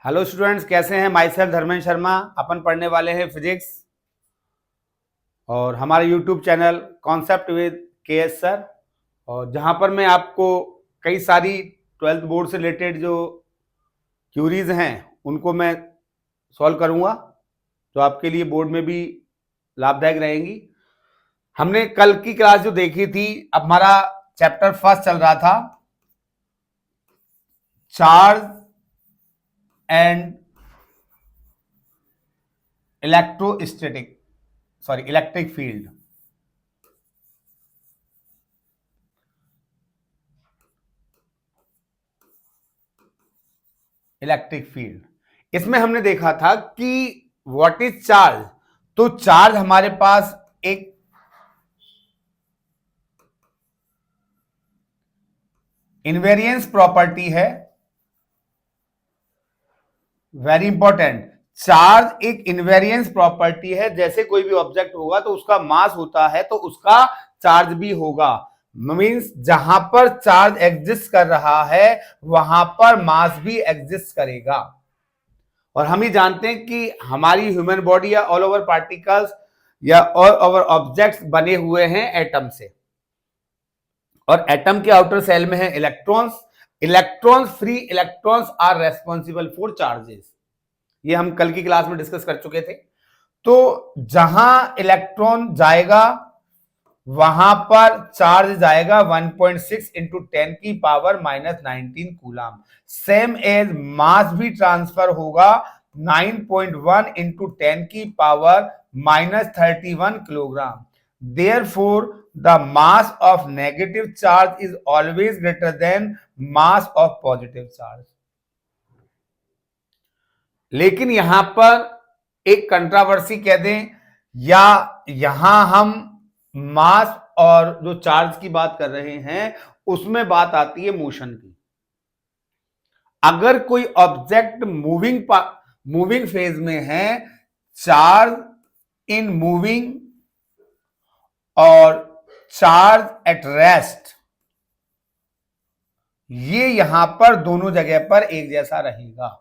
Hello students, कैसे हैं? Myself Dharmendra Sharma. अपन पढ़ने वाले हैं फिजिक्स और हमारे YouTube channel concept with K S. Sir, और जहां पर मैं आपको कई सारी 12th बोर्ड से रिलेटेड जो क्यूरीज हैं उनको मैं सॉल्व करूंगा, जो आपके लिए बोर्ड में भी लाभदायक रहेंगी। हमने कल की क्लास जो देखी थी, अब हमारा चैप्टर फर्स्ट चल रहा था, charge and electric field. Electric field, इसमें हमने देखा था कि व्हाट इज चार्ज। तो चार्ज हमारे पास एक इनवेरियंस प्रॉपर्टी है, वेरी इंपॉर्टेंट। चार्ज एक इनवेरियंस प्रॉपर्टी है, जैसे कोई भी ऑब्जेक्ट होगा तो उसका मास होता है तो उसका चार्ज भी होगा। मींस जहां पर चार्ज एग्जिस्ट कर रहा है वहां पर मास भी एग्जिस्ट करेगा। और हम ही जानते हैं कि हमारी ह्यूमन बॉडी या ऑल ओवर पार्टिकल्स या ऑल ओवर ऑब्जेक्ट्स बने हुए हैं एटम से, और एटम के आउटर सेल में है electrons. Electrons, free electrons are responsible for charges. ये हम कल की क्लास में डिस्कस कर चुके थे। तो जहां इलेक्ट्रॉन जाएगा वहां पर चार्ज जाएगा 1.6 इंटू 10 की power -19 coulomb. Same as mass भी ट्रांसफर होगा 9.1 इंटू 10 की power -31 kilogram. Therefore, the mass of negative charge is always greater than mass of positive charge. लेकिन यहां पर एक कंट्रावर्सी कह दें, या यहां हम मास और जो चार्ज की बात कर रहे हैं उसमें बात आती है मोशन की। अगर कोई ऑब्जेक्ट मूविंग फेज में है, चार्ज इन मूविंग और चार्ज एट रेस्ट, ये यहां पर दोनों जगह पर एक जैसा रहेगा।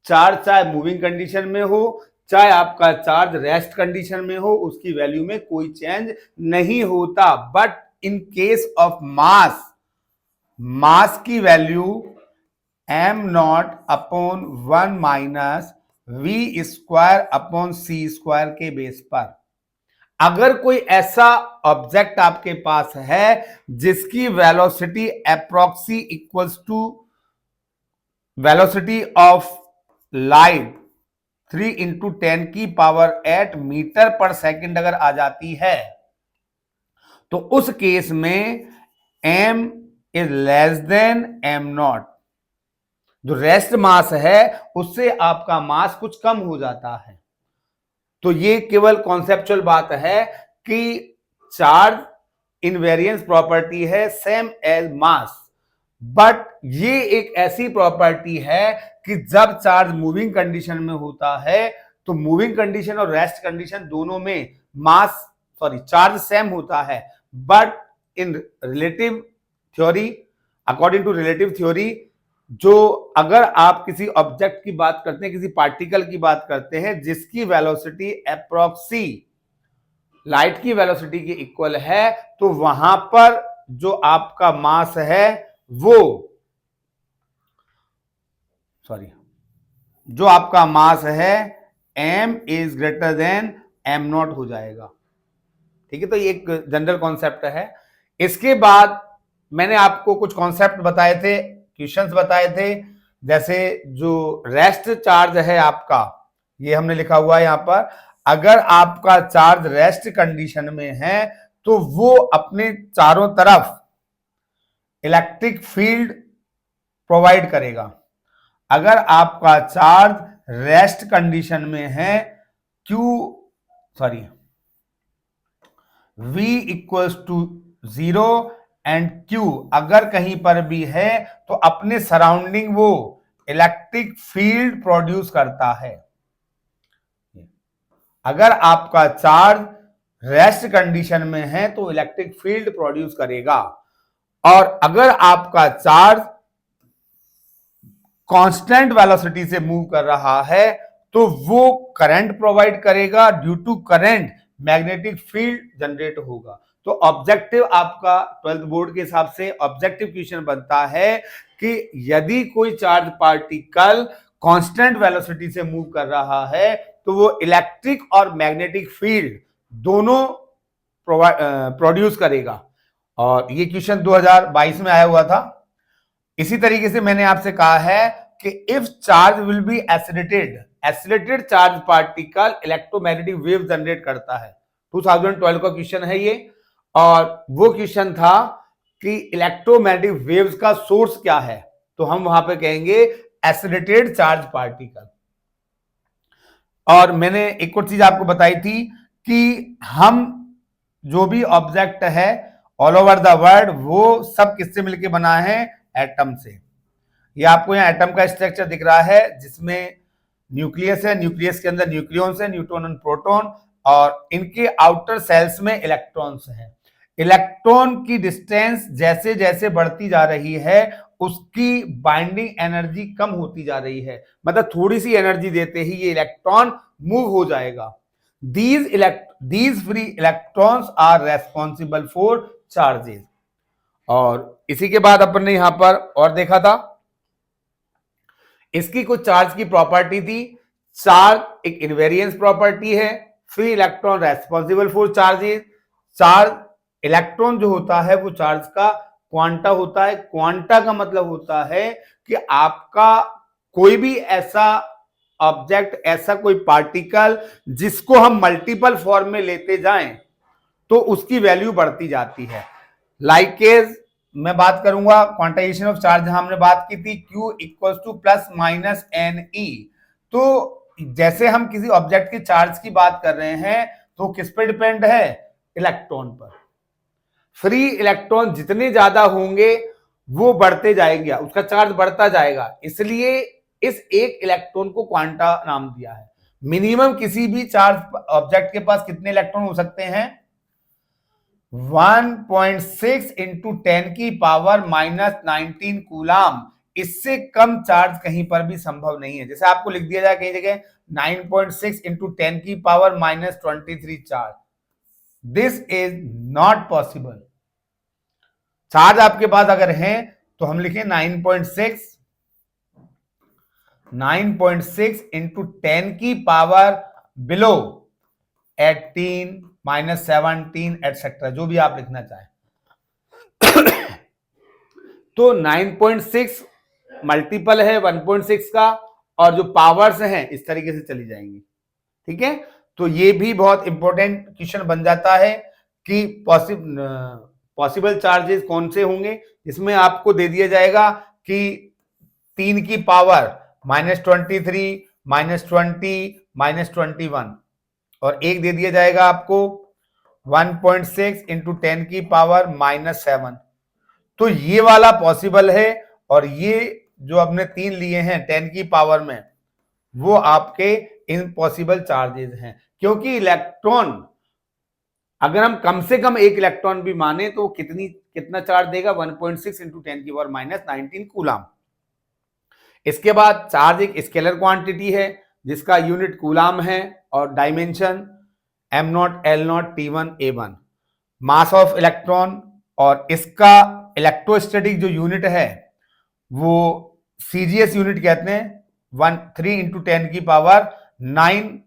चार्ज चाहे मूविंग कंडीशन में हो चाहे आपका चार्ज रेस्ट कंडीशन में हो, उसकी वैल्यू में कोई चेंज नहीं होता। But in case of mass की value m0 upon 1 minus v square upon c square के बेस पर, अगर कोई ऐसा ऑब्जेक्ट आपके पास है जिसकी velocity approx equals to velocity of light 3 into 10 की पावर 8 मीटर पर सेकेंड अगर आ जाती है, तो उस केस में m is less than m0। जो रेस्ट मास है उससे आपका मास कुछ कम हो जाता है। तो ये केवल कॉन्सेप्चुअल बात है कि चार्ज इनवेरियंस प्रॉपर्टी है सेम एज मास, बट ये एक ऐसी प्रॉपर्टी है कि जब चार्ज मूविंग कंडीशन में होता है तो मूविंग कंडीशन और रेस्ट कंडीशन दोनों में चार्ज सेम होता है। But in relative theory, according to relative theory, जो अगर आप किसी ऑब्जेक्ट की बात करते हैं, किसी पार्टिकल की बात करते हैं जिसकी वेलोसिटी अप्रोक्सी लाइट की वेलोसिटी के इक्वल है, तो वहां पर जो आपका मास है वो जो आपका मास है m is greater than m0 हो जाएगा। ठीक है, तो ये एक जनरल कॉन्सेप्ट है। इसके बाद मैंने आपको कुछ कॉन्सेप्ट बताए थे, क्वेश्चंस बताए थे, जैसे जो रेस्ट चार्ज है आपका, ये हमने लिखा हुआ है यहां पर, अगर आपका चार्ज रेस्ट कंडीशन में है तो वो अपने चारों तरफ इलेक्ट्रिक फील्ड प्रोवाइड करेगा। अगर आपका चार्ज रेस्ट कंडीशन में है V equals to 0 and Q अगर कहीं पर भी है तो अपने सराउंडिंग वो इलेक्ट्रिक फील्ड प्रोड्यूस करता है। अगर आपका चार्ज रेस्ट कंडीशन में है तो इलेक्ट्रिक फील्ड प्रोड्यूस करेगा, और अगर आपका चार्ज कांस्टेंट वेलोसिटी से मूव कर रहा है तो वो करंट प्रोवाइड करेगा, due to current magnetic field generate होगा। तो ऑब्जेक्टिव आपका 12th बोर्ड के हिसाब से ऑब्जेक्टिव क्वेश्चन बनता है कि यदि कोई चार्ज पार्टिकल कांस्टेंट वेलोसिटी से मूव कर रहा है तो वो इलेक्ट्रिक और मैग्नेटिक फील्ड दोनों प्रोड्यूस करेगा। और ये क्वेश्चन 2022 में आया हुआ था। इसी तरीके से मैंने आपसे कहा है कि if charge will be acylated charge particle electromagnetic wave generate करता है। 2012 का क्वेश्चन है ये, और वो क्वेश्चन था कि इलेक्ट्रोमैग्नेटिक वेव्स का सोर्स क्या है, तो हम वहां पे कहेंगे एसिलेटेड चार्ज पार्टिकल। और मैंने एक और चीज आपको बताई थी कि हम जो भी ऑब्जेक्ट है ऑल ओवर द वर्ल्ड वो सब किससे मिलकर बना है, एटम से। ये आपको यहाँ एटम का स्ट्रक्चर दिख रहा है जिसमें न्यूक्लियस है, न्यूक्लियस के अंदर न्यूक्लियॉन्स है, न्यूट्रॉन और प्रोटॉन, और इनके आउटर सेल्स में इलेक्ट्रॉन्स हैं। इलेक्ट्रॉन की डिस्टेंस जैसे जैसे बढ़ती जा रही है उसकी बाइंडिंग एनर्जी कम होती जा रही है, मतलब थोड़ी सी एनर्जी देते ही ये इलेक्ट्रॉन मूव हो जाएगा। These free electrons are responsible for charges। और इसी के बाद अपन ने यहां पर और देखा था, इसकी कुछ चार्ज की प्रॉपर्टी थी। चार्ज एक इनवेरियंस प्रॉपर्टी है, free electron responsible for charges. Charge electron जो होता है वो चार्ज का क्वांटा होता है। क्वांटा का मतलब होता है कि आपका कोई भी ऐसा ऑब्जेक्ट, ऐसा कोई पार्टिकल जिसको हम मल्टीपल फॉर्म में लेते जाएं तो उसकी वैल्यू बढ़ती जाती है। लाइकेज मैं बात करूंगा, क्वांटाइजेशन ऑफ चार्ज हमने बात की थी, Q equals to plus minus NE। तो जैसे हम किसी ऑब्जेक्ट के चार्ज की बात कर रहे हैं तो किस पे डिपेंड है, इलेक्ट्रॉन पर। फ्री इलेक्ट्रॉन जितने ज्यादा होंगे वो बढ़ते जाएंगे, उसका चार्ज बढ़ता जाएगा, इसलिए इस एक इलेक्ट्रॉन को क्वांटा नाम दिया है। मिनिमम किसी भी चार्ज ऑब्जेक्ट के पास कितने इलेक्ट्रॉन हो सकते हैं, 1.6 इंटू 10 की पावर माइनस 19 कूलाम। इससे कम चार्ज कहीं पर भी संभव नहीं है। जैसे आपको लिख दिया जाए कहीं जगह 9.6 इंटू 10 की power minus 23 charge, this is not possible. Charge आपके पास अगर है तो हम लिखें 9.6 इंटू 10 की पावर बिलो 18 माइनस 17 एटसेट्रा, जो भी आप लिखना चाहें। तो 9.6 मल्टीपल है 1.6 का, और जो पावर्स हैं इस तरीके से चली जाएंगी। ठीक है, तो ये भी बहुत इंपॉर्टेंट क्वेश्चन बन जाता है कि पॉसिबल चार्जेस कौन से होंगे। इसमें आपको दे दिया जाएगा कि 3 की पावर माइनस 23, माइनस 20, माइनस 21, और एक दे दिया जाएगा आपको 1.6 इंटू 10 की पावर माइनस 7। तो ये वाला पॉसिबल है, और ये जो आपने 3 लिए हैं 10 की पावर में वो आपके इम्पॉसिबल चार्जेस हैं। क्योंकि इलेक्ट्रॉन अगर हम कम से कम एक इलेक्ट्रॉन भी माने तो कितना चार्ज देगा, 1.6 इंटू 10 की पावर माइनस 19 कूलाम। इसके बाद चार्ज एक स्केलर क्वांटिटी है जिसका यूनिट कूलाम है, और dimension m0 L0 T1 A1। Mass of electron और इसका इलेक्ट्रोस्टैटिक जो यूनिट है वो CGS यूनिट कहते हैं, 3 इंटू 10 की power 9।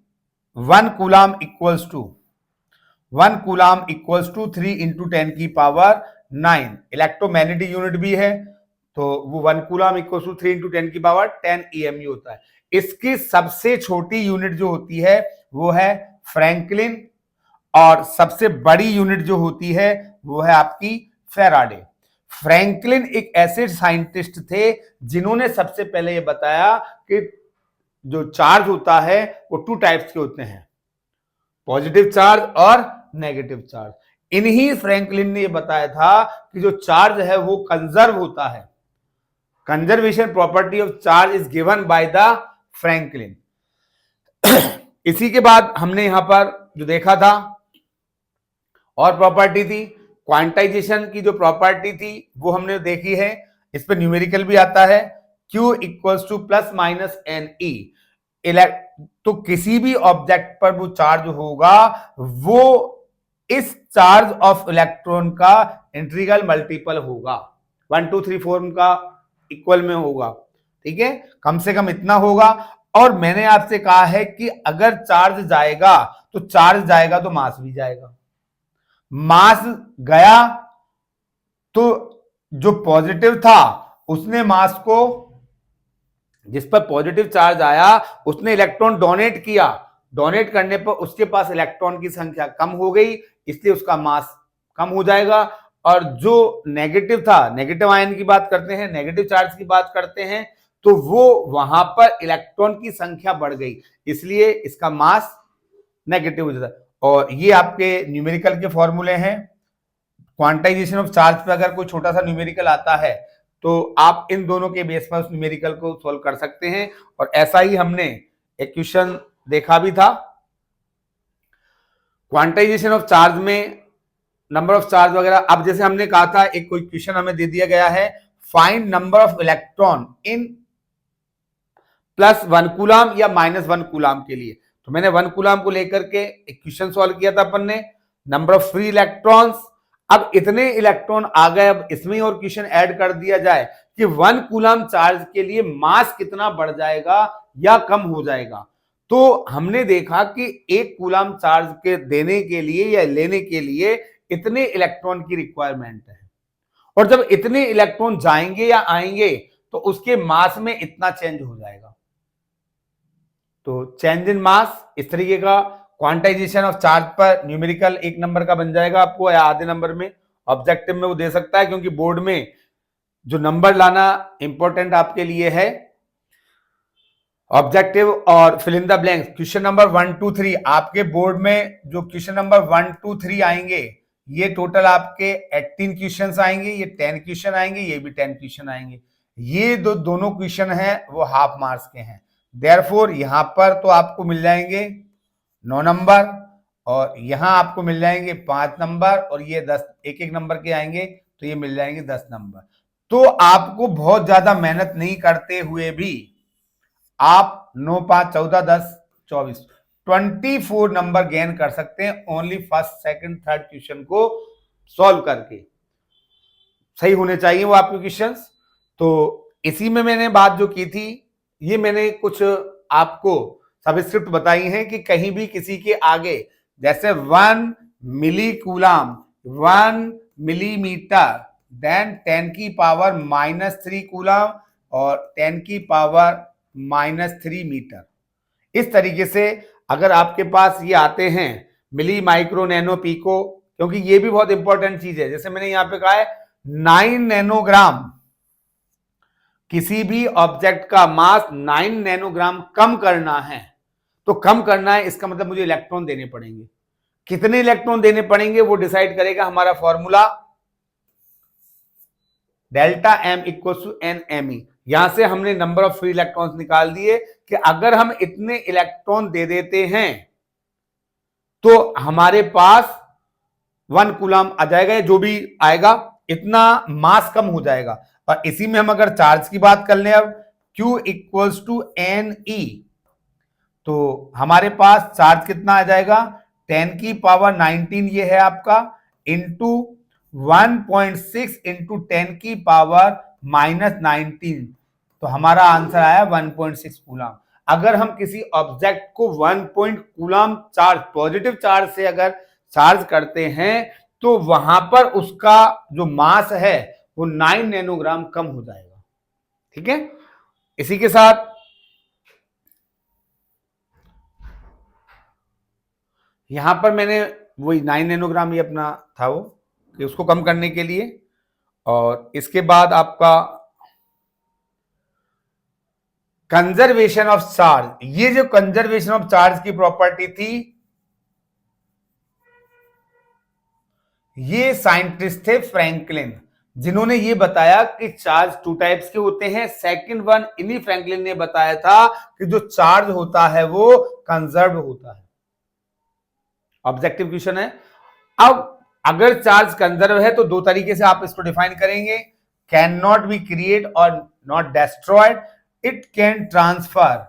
1 coulomb equals to 3 into 10 की पावर 9। इलेक्ट्रोमैग्नेटिक यूनिट भी है, तो वो 1 कूलाम इक्वल्स टू 3 इंटू 10 की पावर 10 EMU होता है। इसकी सबसे छोटी यूनिट जो होती है वो है फ्रैंकलिन, और सबसे बड़ी यूनिट जो होती है वो है आपकी फैराडे। फ्रैंकलिन एक ऐसे साइंटिस्ट थे जिन्होंने सबसे पहले ये बताया कि जो चार्ज होता है वो 2 टाइप्स के होते हैं, पॉजिटिव चार्ज और नेगेटिव चार्ज। इन्हीं फ्रैंकलिन ने ये बताया था कि जो चार्ज है वो कंजर्व होता है। Conservation property of charge is given by the Franklin. इसी के बाद हमने यहां पर जो देखा था और प्रॉपर्टी थी, क्वांटाइजेशन की जो प्रॉपर्टी थी वो हमने देखी है। इस पर न्यूमेरिकल भी आता है, Q equals to plus minus n e. तो किसी भी ऑब्जेक्ट पर वो चार्ज होगा वो इस चार्ज ऑफ इलेक्ट्रॉन का इंटीग्रल मल्टीपल होगा, 1 2 3 4 का इक्वल में होगा। ठीक है, कम से कम इतना होगा। और मैंने आपसे कहा है कि अगर चार्ज जाएगा तो चार्ज जाएगा तो मास भी जाएगा। मास गया तो जो पॉजिटिव था उसने मास को, जिस पर पॉजिटिव चार्ज आया उसने इलेक्ट्रॉन डोनेट किया, डोनेट करने पर उसके पास इलेक्ट्रॉन की संख्या कम हो गई, इसलिए उसका मास कम हो जाएगा। और जो नेगेटिव था, नेगेटिव आयन की बात करते हैं, नेगेटिव चार्ज की बात करते हैं, तो वो वहां पर इलेक्ट्रॉन की संख्या बढ़ गई, इसलिए इसका मास नेगेटिव हो जाता है। और ये आपके न्यूमेरिकल के फॉर्मूले हैं। क्वांटाइजेशन ऑफ चार्ज पे अगर कोई छोटा सा न्यूमेरिकल आता है तो आप इन दोनों के बेस पर उस न्यूमेरिकल को सॉल्व कर सकते हैं। और ऐसा ही हमने एक क्वेश्चन देखा भी था क्वांटाइजेशन ऑफ चार्ज में, नंबर ऑफ चार्ज वगैरह। अब जैसे हमने कहा था एक कोई क्वेश्चन हमें दे दिया गया है, find number of electron in +1 coulomb या -1 कूलम के लिए। तो मैंने 1 कूलम को लेकर के एक क्वेश्चन सॉल्व किया था अपन ने, नंबर ऑफ फ्री इलेक्ट्रॉन्स। अब इतने इलेक्ट्रॉन आ गए, अब इसमें और क्वेश्चन ऐड कर दिया जाए कि 1 कूलम चार्ज के लिए मास कितना बढ़ जाएगा या कम हो जाएगा। तो हमने देखा कि 1 कूलम चार्ज के देने के लिए या लेने के लिए इतने इलेक्ट्रॉन की रिक्वायरमेंट है, और जब इतने इलेक्ट्रॉन जाएंगे या आएंगे तो उसके मास में इतना चेंज हो जाएगा। तो चेंज इन मास इस तरीके का क्वांटाइजेशन ऑफ चार्ज पर न्यूमेरिकल 1 नंबर का बन जाएगा आपको, या आधे नंबर में ऑब्जेक्टिव में वो दे सकता है, क्योंकि बोर्ड में जो नंबर लाना इंपॉर्टेंट आपके लिए है। ऑब्जेक्टिव और fill in the blanks, question number 1 2 3 आपके बोर्ड में जो क्वेश्चन नंबर 1 2 3 आएंगे, ये टोटल आपके 18 क्वेश्चन आएंगे, ये 10 क्वेश्चन आएंगे, ये भी 10 क्वेश्चन आएंगे। ये दोनों क्वेश्चन हैं वो हाफ मार्क्स के हैं। देयरफॉर यहां पर तो आपको मिल जाएंगे 9 नंबर, और यहां आपको मिल जाएंगे 5 नंबर, और ये 10 एक एक नंबर के आएंगे तो ये मिल जाएंगे 10 नंबर। तो आपको बहुत ज्यादा मेहनत नहीं करते हुए भी आप 9 5 14 10 24 24 नंबर गेन कर सकते हैं only first second third question को सॉल्व करके। सही होने चाहिए वो आपके क्वेश्चंस। तो इसी में मैंने बात जो की थी, ये मैंने कुछ आपको सबस्क्रिप्ट बताई हैं कि कहीं भी किसी के आगे जैसे 1 मिली कूलम 1 मिलीमीटर, देन 10 की पावर -3 कूलम और 10 की पावर -3 मीटर। इस तरीके से अगर आपके पास ये आते हैं मिली, माइक्रो, नैनो, पीको, क्योंकि ये भी बहुत इंपॉर्टेंट चीज है। जैसे मैंने यहां पे कहा है 9 नैनोग्राम, किसी भी ऑब्जेक्ट का मास 9 नैनोग्राम कम करना है, तो कम करना है इसका मतलब मुझे इलेक्ट्रॉन देने पड़ेंगे। कितने इलेक्ट्रॉन देने पड़ेंगे वो डिसाइड करेगा हमारा formula delta M equal to NMe। यहां से हमने नंबर ऑफ फ्री इलेक्ट्रॉन्स निकाल दिए कि अगर हम इतने इलेक्ट्रॉन दे देते हैं तो हमारे पास 1 कूलम आ जाएगा, जो भी आएगा इतना मास कम हो जाएगा। और इसी में हम अगर चार्ज की बात कर लें, अब Q इक्वल्स टू Ne, तो हमारे पास चार्ज कितना आ जाएगा 10 की पावर 19 ये है आपका, इंटू 1.6 इंटू 10 की पावर -19, तो हमारा आंसर आया 1.6 कूलम। अगर हम किसी ऑब्जेक्ट को 1 कूलम चार्ज, पॉजिटिव चार्ज से अगर चार्ज करते हैं तो वहां पर उसका जो मास है वो 9 नैनोग्राम कम हो जाएगा। ठीक है, इसी के साथ यहां पर मैंने वही 9 नैनोग्राम ये अपना था वो कि उसको कम करने के लिए। और इसके बाद आपका कंजर्वेशन ऑफ चार्ज, ये जो कंजर्वेशन ऑफ चार्ज की प्रॉपर्टी थी, ये साइंटिस्ट थे फ्रैंकलिन, जिन्होंने ये बताया कि चार्ज 2 टाइप्स के होते हैं। सेकंड वन इन्हीं फ्रैंकलिन ने बताया था कि जो चार्ज होता है वो कंजर्व होता है। ऑब्जेक्टिव क्वेश्चन है। अब अगर चार्ज कंजर्व है तो 2 तरीके से आप इसको डिफाइन करेंगे, कैन नॉट बी क्रिएट और not destroyed. It can transfer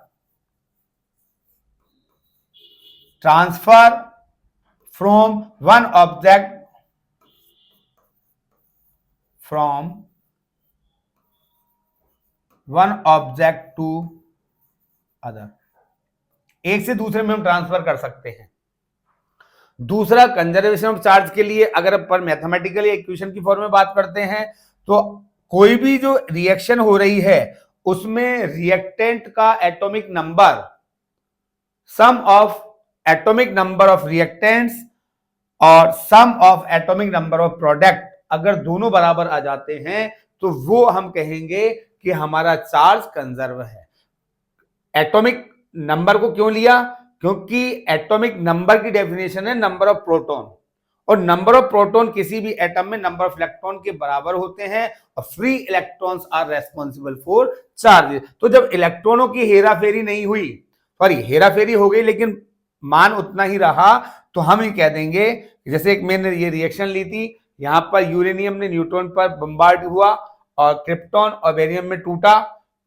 from one object to other. एक से दूसरे में हम ट्रांसफर कर सकते हैं. दूसरा, कंजर्वेशन ऑफ चार्ज के लिए अगर अपन मैथमेटिकली इक्वेशन की फॉर्म में बात करते हैं तो कोई भी जो रिएक्शन हो रही है उसमें रिएक्टेंट का atomic number, sum of atomic number of reactants और sum of atomic number of product अगर दोनों बराबर आ जाते हैं तो वो हम कहेंगे कि हमारा चार्ज कंजर्व है. एटॉमिक नंबर को क्यों लिया? क्योंकि एटॉमिक नंबर की डेफिनेशन है नंबर ऑफ प्रोटॉन, और नंबर ऑफ प्रोटॉन किसी भी एटम में नंबर ऑफ इलेक्ट्रॉन के बराबर होते हैं, और free electrons are responsible for charge. तो जब इलेक्ट्रॉनों की हेराफेरी नहीं हुई, सॉरी हेराफेरी हो गई लेकिन मान उतना ही रहा, तो हम ही कह देंगे, जैसे एक मैंने ये रिएक्शन ली थी, यहां पर यूरेनियम ने न्यूट्रॉन पर बम्बार्ड हुआ और क्रिप्टॉन और बेरियम में टूटा,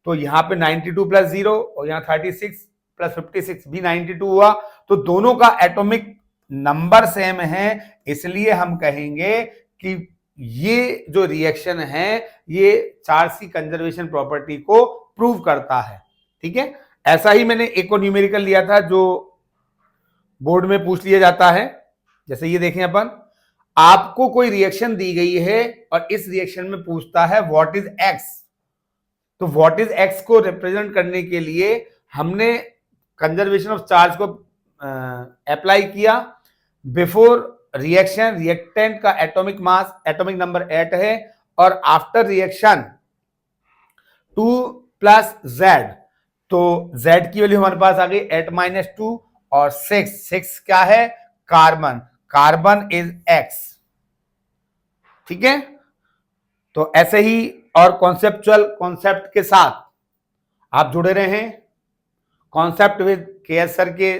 तो यहां पे 92 प्लस 0 और यहां 36 प्लस 56 भी 92 हुआ, तो दोनों का एटॉमिक नंबर सेम है, इसलिए हम कहेंगे कि ये जो रिएक्शन है ये चार्ज की कंजर्वेशन प्रॉपर्टी को प्रूव करता है. ठीक है, ऐसा ही मैंने एक और न्यूमेरिकल लिया था जो बोर्ड में पूछ लिया जाता है. जैसे ये देखें, अपन आपको कोई रिएक्शन दी गई है और इस रिएक्शन में पूछता है व्हाट इज एक्स. तो व्हाट इज एक्स को रिप्रेजेंट करने के लिए हमने कंजर्वेशन ऑफ चार्ज को अप्लाई किया. बिफोर रिएक्शन रिएक्टेंट का एटॉमिक मास, एटॉमिक नंबर 8 है, और आफ्टर रिएक्शन 2 प्लस जेड, तो जेड की वैल्यू हमारे पास आ गई 8-2 और 6 क्या है? कार्बन. Carbon is x. ठीक है, तो ऐसे ही और कॉन्सेप्चुअल कॉन्सेप्ट के साथ आप जुड़े रहे हैं कॉन्सेप्ट विद केएस सर के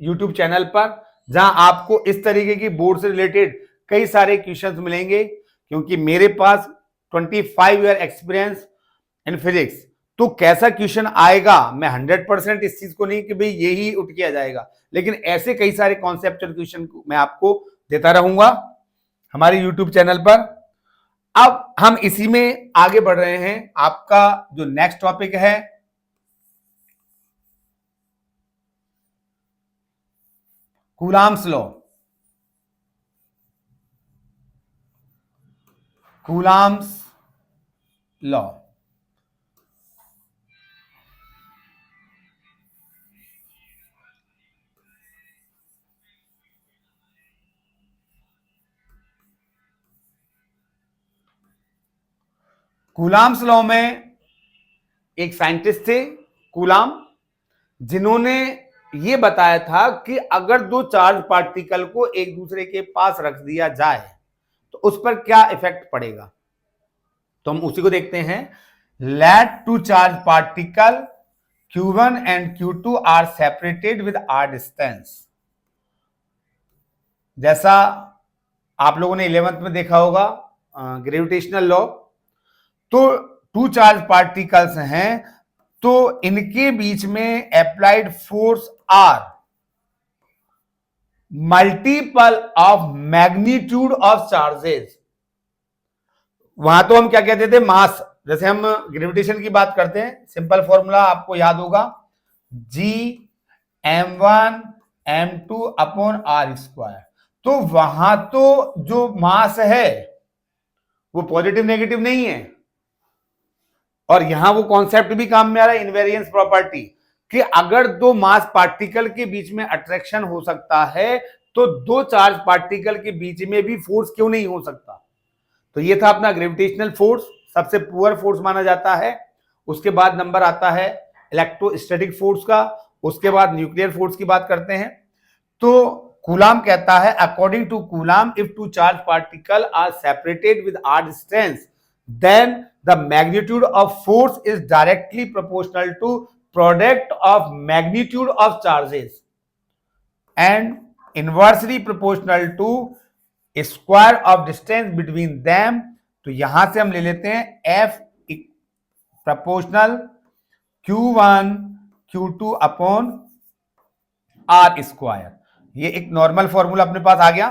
यूट्यूब चैनल पर, जहां आपको इस तरीके की बोर्ड से रिलेटेड कई सारे क्वेश्चंस मिलेंगे, क्योंकि मेरे पास 25 ईयर एक्सपीरियंस इन फिजिक्स. तो कैसा क्वेश्चन आएगा, मैं 100% इस चीज को नहीं कि भाई यही उठ के आ जाएगा, लेकिन ऐसे कई सारे कॉन्सेप्चुअल क्वेश्चन मैं आपको देता रहूंगा हमारे यूट्यूब चैनल पर. अब हम इसी में आगे बढ़ रहे हैं. आपका जो नेक्स्ट टॉपिक है coulombs law. Coulombs law coulombs law में एक साइंटिस्ट थे कूलाम, जिन्होंने ये बताया था कि अगर दो चार्ज पार्टिकल को एक दूसरे के पास रख दिया जाए तो उस पर क्या इफेक्ट पड़ेगा. तो हम उसी को देखते हैं. Let two charge particle Q1 and Q2 are separated with r distance. जैसा आप लोगों ने 11th में देखा होगा ग्रेविटेशनल लॉ, तो टू चार्ज पार्टिकल्स हैं तो इनके बीच में applied force are multiple of magnitude of charges. वहां तो हम क्या कहते थे, मास. जैसे हम ग्रेविटेशन की बात करते हैं, सिंपल फॉर्मूला आपको याद होगा, G m1 m2 upon r square. तो वहां तो जो मास है वो पॉजिटिव नेगेटिव नहीं है, और यहां वो कॉन्सेप्ट भी काम में आ रहा है, इनवेरियंस प्रॉपर्टी, कि अगर दो मास पार्टिकल के बीच में अट्रैक्शन हो सकता है तो दो चार्ज पार्टिकल के बीच में भी फोर्स क्यों नहीं हो सकता. तो ये था अपना ग्रेविटेशनल फोर्स, सबसे पुअर फोर्स माना जाता है. उसके बाद नंबर आता है इलेक्ट्रोस्टैटिक फोर्स का, उसके बाद न्यूक्लियर फोर्स की बात करते हैं. तो कूलाम कहता है, according to Coulomb, if two charge particle are separated with r distance, then the magnitude of force is directly proportional to product of magnitude of charges and inversely proportional to square of distance between them. तो यहां से हम ले लेते हैं F proportional Q1 Q2 upon R square. ये एक normal formula अपने पास आ गया।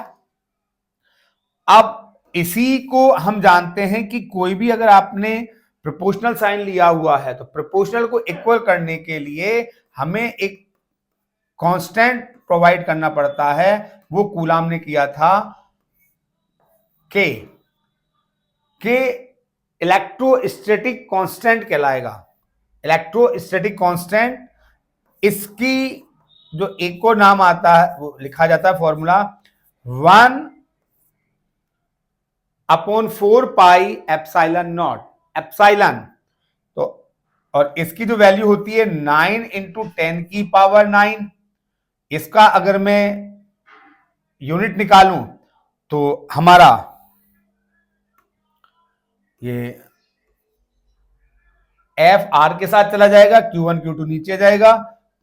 अब इसी को हम जानते हैं कि कोई भी अगर आपने प्रोपोर्शनल साइन लिया हुआ है तो प्रोपोर्शनल को इक्वल करने के लिए हमें एक कांस्टेंट प्रोवाइड करना पड़ता है, वो कूलाम ने किया था के इलेक्ट्रोस्टैटिक कांस्टेंट कहलाएगा। इलेक्ट्रोस्टैटिक कांस्टेंट, इसकी जो एक और नाम आता है वो लिखा जाता है फॉर्मूला 1/4 एप्सिलॉन नॉट, एप्सिलॉन। तो और इसकी जो वैल्यू होती है 9 × 10⁹। इसका अगर मैं यूनिट निकालूं तो हमारा ये एफ आर के साथ चला जाएगा, Q1 Q2 नीचे जाएगा,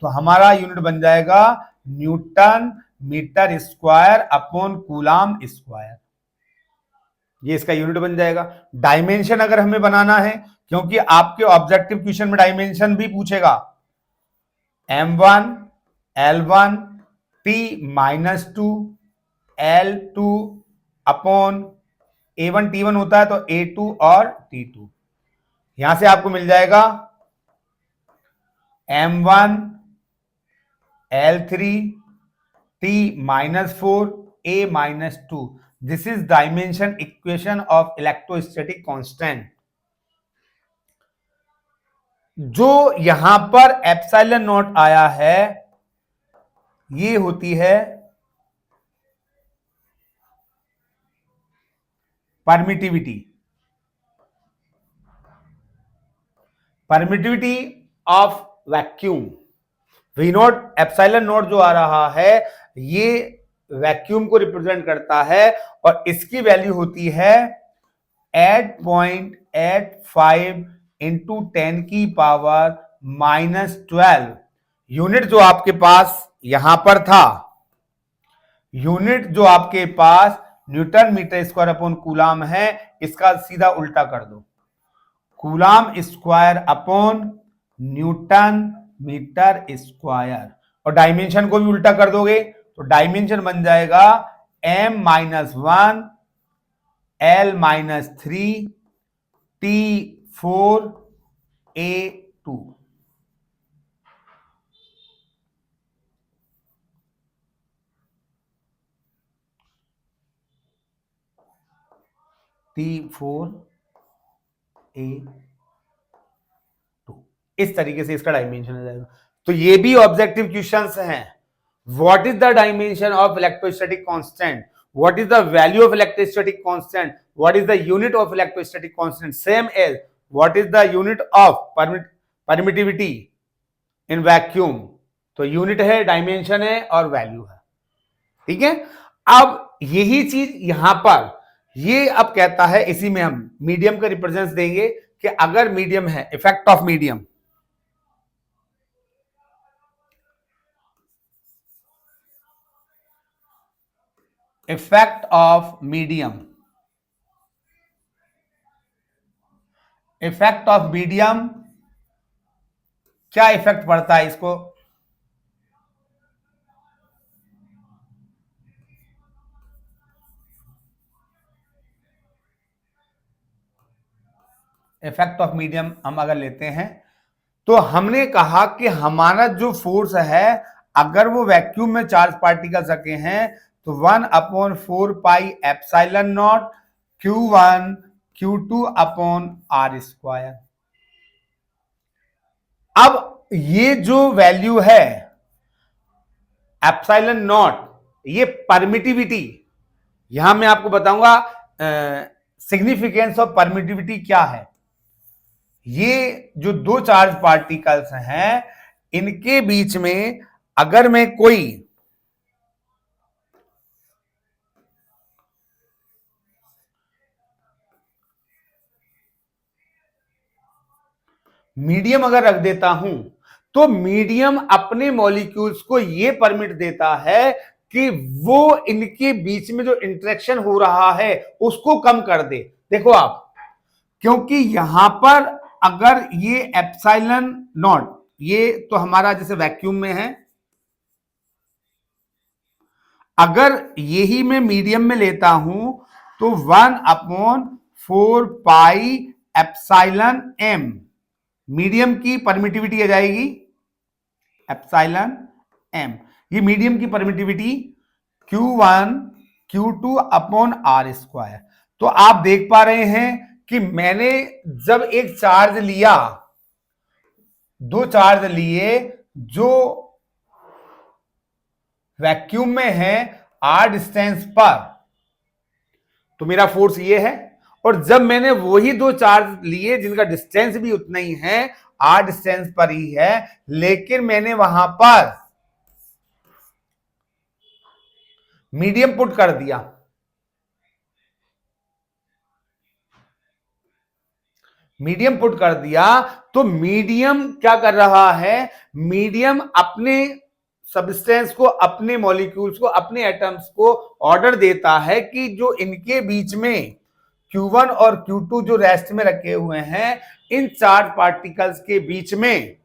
तो हमारा यूनिट बन जाएगा newton metre square upon coulomb square. ये इसका यूनिट बन जाएगा। डायमेंशन अगर हमें बनाना है, क्योंकि आपके ऑब्जेक्टिव क्वेश्चन में डायमेंशन भी पूछेगा, M1 L1 T-2 L2 upon A1 T1 होता है तो A2 और T2। यहां से आपको मिल जाएगा M1 L3 T-4 A-2। This is dimension equation of electrostatic constant. जो यहां पर एप्सिलॉन नॉट आया है, ये होती है permittivity, permittivity of vacuum. V nought epsilon nought जो आ रहा है ये वैक्यूम को रिप्रेजेंट करता है और इसकी वैल्यू होती है 8.85 × 10⁻⁻12। यूनिट जो आपके पास यहां पर था, यूनिट जो आपके पास newton metre square upon coulomb है, इसका सीधा उल्टा कर दो, coulomb square upon newton metre square, और डायमेंशन को भी उल्टा कर दोगे तो डायमेंशन बन जाएगा M-1 L-3 T4 A2। T4 A2 इस तरीके से इसका डायमेंशन आ जाएगा। तो ये भी ऑब्जेक्टिव क्वेश्चंस हैं। What is the dimension of electrostatic constant, what is the value of electrostatic constant, what is the unit of electrostatic constant, same as what is the unit of permittivity in vacuum. तो unit है, dimension है और value है। ठीक है। अब यही चीज यहां पर ये अब कहता है, इसी में हम मीडियम का रिप्रेजेंस देंगे कि अगर मीडियम है, effect of medium, effect of medium, effect of medium क्या इफेक्ट पड़ता है इसको, इफेक्ट ऑफ मीडियम हम अगर लेते हैं तो हमने कहा कि हमारा जो फोर्स है, अगर वो वैक्यूम में चार्ज पार्टिकल सके हैं तो 1/4 epsilon nought Q1 Q2 upon R square. अब ये जो वैल्यू है एप्सिलॉन नॉट, ये परमिटिविटी, यहां मैं आपको बताऊंगा सिग्निफिकेंस ऑफ परमिटिविटी क्या है। ये जो दो चार्ज पार्टिकल्स हैं, इनके बीच में अगर मैं कोई मीडियम अगर रख देता हूं तो मीडियम अपने मॉलिक्यूल्स को यह परमिट देता है कि वो इनके बीच में जो इंटरेक्शन हो रहा है उसको कम कर दे। देखो आप, क्योंकि यहां पर अगर ये एप्सिलॉन नॉट, ये तो हमारा जैसे वैक्यूम में है, अगर यही मैं मीडियम में लेता हूं तो 1/4 पाई एप्सिलॉन एम मीडियम की परमिटिविटी आ जाएगी, एप्सिलॉन एम, ये मीडियम की permittivity Q1 Q2 upon r square. तो आप देख पा रहे हैं कि मैंने जब एक चार्ज लिया, दो चार्ज लिए जो वैक्यूम में है आर डिस्टेंस पर, तो मेरा फोर्स ये है। और जब मैंने वही दो चार्ज लिए जिनका डिस्टेंस भी उतना ही है, आर डिस्टेंस पर ही है, लेकिन मैंने वहां पर मीडियम पुट कर दिया, मीडियम पुट कर दिया, तो मीडियम क्या कर रहा है, मीडियम अपने सब्सटेंस को, अपने मॉलिक्यूल्स को, अपने एटम्स को ऑर्डर देता है कि जो इनके बीच में Q1 और Q2 जो रेस्ट में रखे हुए हैं, इन चार्ज पार्टिकल्स के बीच में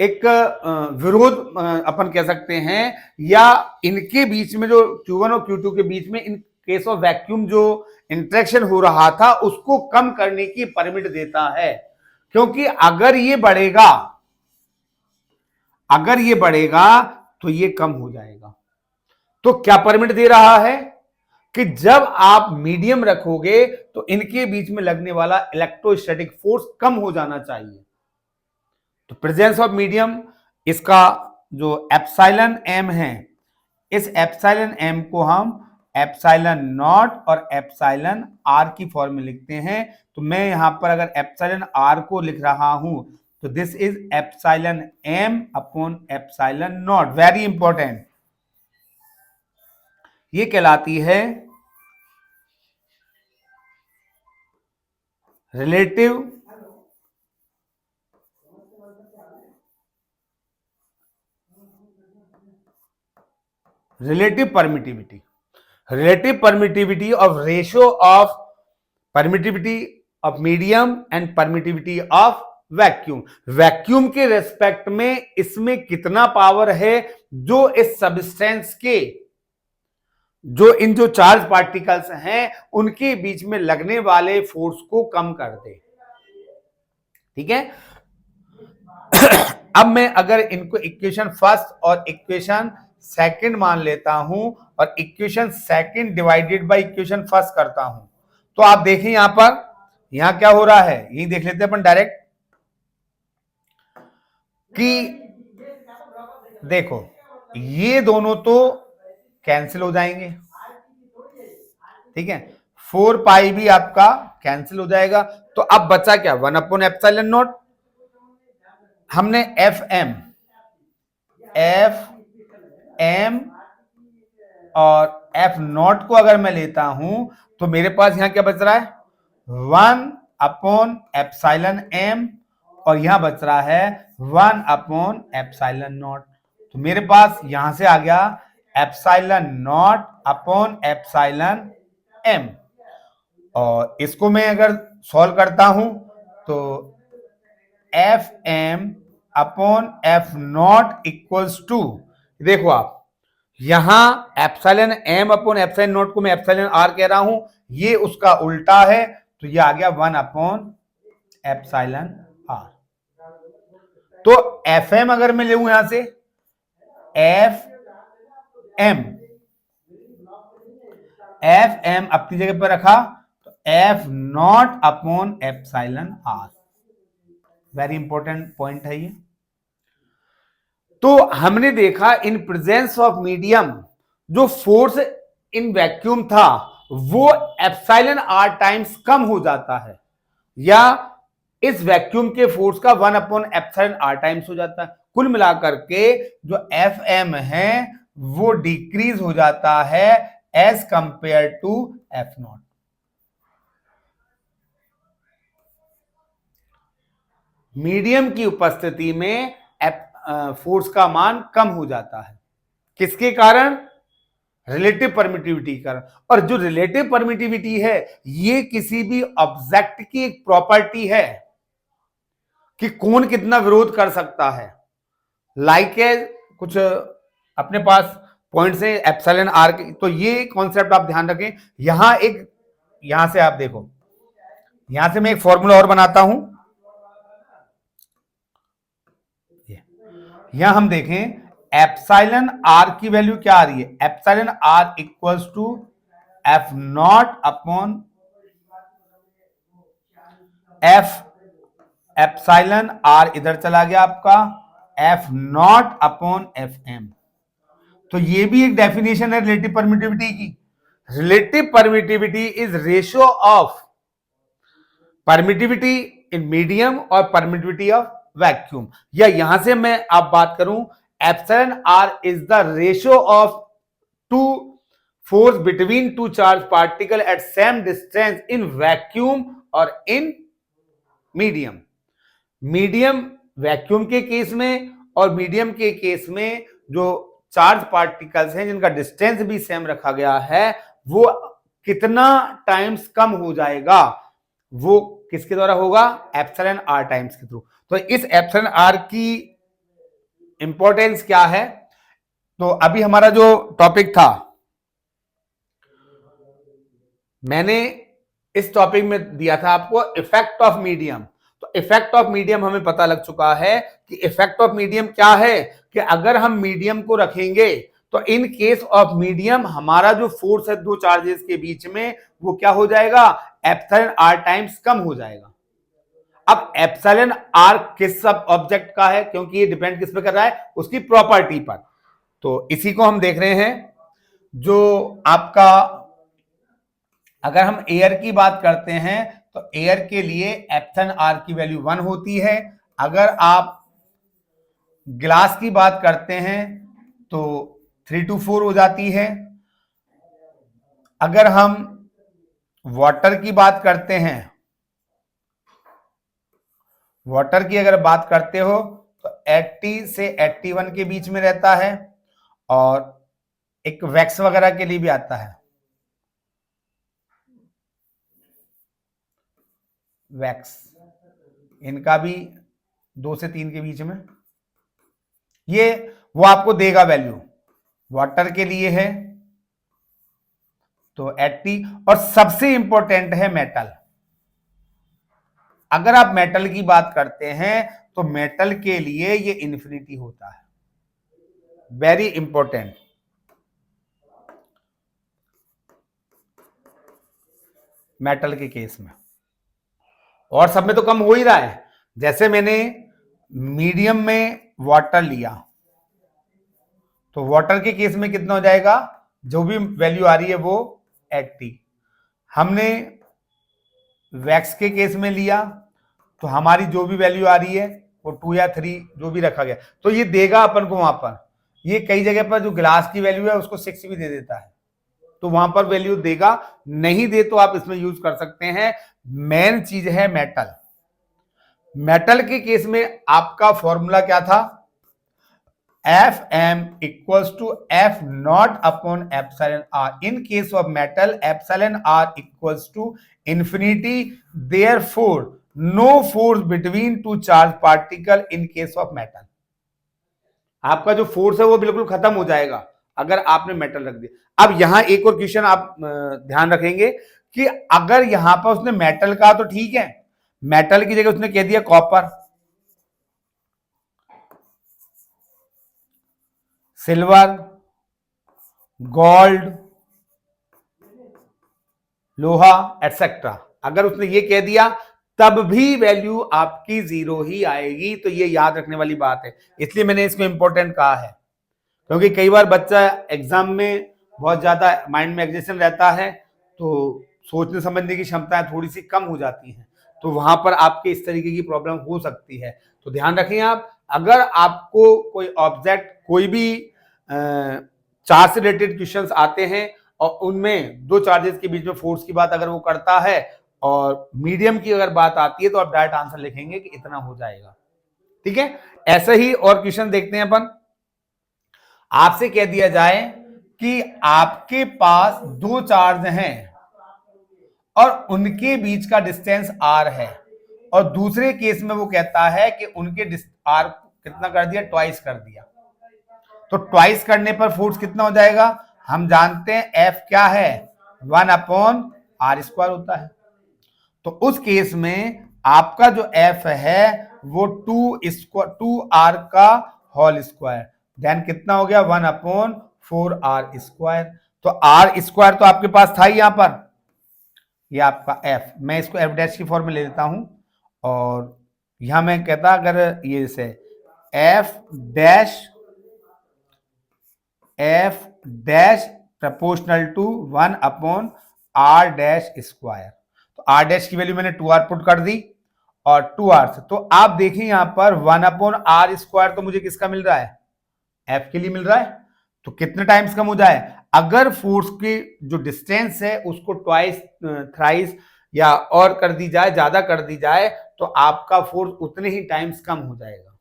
एक विरोध अपन कह सकते हैं, या इनके बीच में जो Q1 और Q2 के बीच में इन केस ऑफ वैक्यूम जो इंटरेक्शन हो रहा था उसको कम करने की परमिट देता है। क्योंकि अगर ये बढ़ेगा, अगर ये बढ़ेगा तो ये कम हो जाएगा। तो क्या परमिट दे रहा है कि जब आप मीडियम रखोगे तो इनके बीच में लगने वाला इलेक्ट्रोस्टैटिक फोर्स कम हो जाना चाहिए। तो प्रेजेंस ऑफ मीडियम, इसका जो एप्सिलॉन एम है, इस एप्सिलॉन एम को हम एप्सिलॉन नॉट और एप्सिलॉन आर की फॉर्म में लिखते हैं। तो मैं यहां पर अगर एप्सिलॉन आर को लिख रहा हूं तो this is epsilon m upon epsilon nought. Very important, ये कहलाती है relative permittivity, relative permittivity of ratio of permittivity of medium and permittivity of vacuum. Vacuum के रेस्पेक्ट में इसमें कितना पावर है जो इस सब्सटेंस के, जो इन जो चार्ज पार्टिकल्स हैं उनके बीच में लगने वाले फोर्स को कम कर दे। ठीक है। अब मैं अगर इनको इक्वेशन फर्स्ट और इक्वेशन सेकंड मान लेता हूं और equation second divided by equation first करता हूं, तो आप देखें यहां पर, यहां क्या हो रहा है, यही देख लेते हैं अपन डायरेक्ट कि देखो ये दोनों तो कैंसिल हो जाएंगे, ठीक है, 4 पाई भी आपका कैंसिल हो जाएगा। तो अब बचा क्या, 1/एप्सिलॉन नॉट। हमने एफ एम और एफ नॉट को अगर मैं लेता हूं तो मेरे पास यहां क्या बच रहा है, 1/एप्सिलॉन एम, और यहां बच रहा है 1/एप्सिलॉन नॉट। तो मेरे पास यहां से आ गया epsilon nought upon epsilon m, और इसको मैं अगर सॉल्व करता हूं तो f m upon f nought equals to, देखो आप यहां epsilon m upon epsilon nought को मैं एप्सिलॉन आर कह रहा हूं, ये उसका उल्टा है, तो ये आ गया 1/एप्सिलॉन आर। तो एफ एम अगर मैं लेऊं यहां से एफ एम अपनी जगह पर रखा तो f nought upon epsilon r. Very important point है ये। तो हमने देखा इन प्रेजेंस ऑफ मीडियम जो फोर्स इन वैक्यूम था वो एप्सिलॉन आर टाइम्स कम हो जाता है, या इस वैक्यूम के फोर्स का 1/एप्सिलॉन आर टाइम्स हो जाता है। कुल मिलाकर के जो एफ एम है वो डिक्रीज हो जाता है as compare to f nought. Medium की उपस्थिति में फोर्स का मान कम हो जाता है, किसके कारण, रिलेटिव परमिटिविटी का। और जो रिलेटिव परमिटिविटी है ये किसी भी ऑब्जेक्ट की एक प्रॉपर्टी है कि कौन कितना विरोध कर सकता है। लाइक है कुछ अपने पास पॉइंट्स है एप्सिलॉन आर के, तो ये कॉन्सेप्ट आप ध्यान रखें। यहां से आप देखो, यहां से मैं एक फॉर्मूला और बनाता हूं। यहां हम देखें एप्सिलॉन आर की वैल्यू क्या आ रही है, epsilon r equals to f nought upon f, epsilon r इधर चला गया आपका, f nought upon f m. तो ये भी एक डेफिनेशन है रिलेटिव परमिटिविटी की। Relative permittivity is ratio of permittivity in medium और परमिटिविटी ऑफ वैक्यूम। या यहां से मैं आप बात करूं, epsilon r is the ratio of two force between two charge particle at same distance in vacuum और इन मीडियम। मीडियम वैक्यूम के केस में और मीडियम के केस में जो चार्ज पार्टिकल्स हैं जिनका डिस्टेंस भी सेम रखा गया है, वो कितना टाइम्स कम हो जाएगा, वो किसके द्वारा होगा, एप्सिलॉन आर टाइम्स के थ्रू। तो इस एप्सिलॉन आर की इंपॉर्टेंस क्या है, तो अभी हमारा जो टॉपिक था, मैंने इस टॉपिक में दिया था आपको इफेक्ट ऑफ मीडियम। तो इफेक्ट ऑफ मीडियम हमें पता लग चुका है कि इफेक्ट ऑफ मीडियम क्या है, कि अगर हम मीडियम को रखेंगे तो इन केस ऑफ मीडियम हमारा जो फोर्स है दो चार्जेस के बीच में, वो क्या हो जाएगा, एप्सिलॉन आर टाइम्स कम हो जाएगा। अब एप्सिलॉन आर किस सब ऑब्जेक्ट का है, क्योंकि ये डिपेंड किस पे कर रहा है, उसकी प्रॉपर्टी पर। तो इसी को हम देख रहे हैं। जो आपका अगर हम एयर की बात करते हैं तो एयर के लिए एप्सिलॉन आर की वैल्यू 1 होती है। अगर आप ग्लास की बात करते हैं तो 3 to 4 हो जाती है। अगर हम वाटर की बात करते हैं, वाटर की अगर बात करते हो तो 80 से 81 के बीच में रहता है। और एक वैक्स वगैरह के लिए भी आता है, वैक्स, इनका भी 2 से 3 के बीच में, ये वो आपको देगा वैल्यू। वाटर के लिए है तो 80। और सबसे इंपॉर्टेंट है मेटल। अगर आप मेटल की बात करते हैं तो मेटल के लिए ये इन्फिनिटी होता है, वेरी इंपॉर्टेंट। मेटल के केस में, और सब में तो कम हो ही रहा है। जैसे मैंने मीडियम में वाटर लिया तो वाटर के केस में कितना हो जाएगा, जो भी वैल्यू आ रही है वो 80। हमने वैक्स के केस में लिया तो हमारी जो भी वैल्यू आ रही है वो 2 या 3 जो भी रखा गया, तो ये देगा अपन को वहां पर। ये कई जगह पर जो ग्लास की वैल्यू है उसको 6 भी दे देता है, तो वहां पर वैल्यू देगा। नहीं दे तो आप इसमें यूज कर सकते हैं। मेन चीज है मेटल। मेटल के केस में आपका फॉर्मूला क्या था, f m equals to f nought upon epsilon r. In case of metal epsilon r equals to infinity, therefore no force between two charge particle in case of metal. आपका जो force है वो बिल्कुल खत्म हो जाएगा अगर आपने मेटल रख दिया। अब यहां एक और क्वेश्चन आप ध्यान रखेंगे कि अगर यहां पर उसने मेटल कहा तो ठीक है, मेटल की जगह उसने कह दिया कॉपर, सिल्वर, गोल्ड, लोहा एटसेट्रा, अगर उसने ये कह दिया तब भी वैल्यू आपकी 0 ही आएगी। तो ये याद रखने वाली बात है, इसलिए मैंने इसको इंपॉर्टेंट कहा है। क्योंकि कई बार बच्चा एग्जाम में बहुत ज्यादा माइंड में एग्जेशन रहता है, तो सोचने समझने की क्षमताएं थोड़ी सी कम हो जाती हैं, तो वहां पर आपके इस तरीके की प्रॉब्लम हो सकती है। तो ध्यान रखें आप, अगर आपको कोई ऑब्जेक्ट, कोई भी चार्ज से रिलेटेड क्वेश्चंस आते हैं और उनमें दो चार्जेस के बीच में फोर्स की बात अगर वो करता है और मीडियम की अगर बात आती है, तो आप डायरेक्ट आंसर लिखेंगे कि इतना हो जाएगा। ठीक है, ऐसे ही और क्वेश्चन देखते हैं अपन। आपसे कह दिया जाए कि आपके पास दो चार्ज हैं और उनके बीच का डिस्टेंस r है, और दूसरे केस में वो कहता है कि उनके r कितना कर दिया, ट्वाइस कर दिया। तो ट्वाइस करने पर फोर्स कितना हो जाएगा, हम जानते हैं F क्या है, 1/r² होता है। तो उस केस में आपका जो F है वो 2r का होल स्क्वायर, देन कितना हो गया, 1/4r²। तो r² तो आपके पास था ही यहां पर, ये आपका F, मैं इसको F' की फॉर्म में ले लेता हूं, और यहां मैं कहता अगर ये से F dash proportional to 1/r²। तो r डैश की वैल्यू मैंने 2r पुट कर दी और 2r से, तो आप देखिए यहां पर 1/r² तो मुझे किसका मिल रहा है, F के लिए मिल रहा है। तो कितने टाइम्स कम हो जाए, अगर फोर्स की जो डिस्टेंस है उसको ट्वाइस थ्राइस या और कर दी जाए, ज्यादा कर दी जाए, तो आपका फोर्स उतने ही टाइम्स कम हो जाएगा।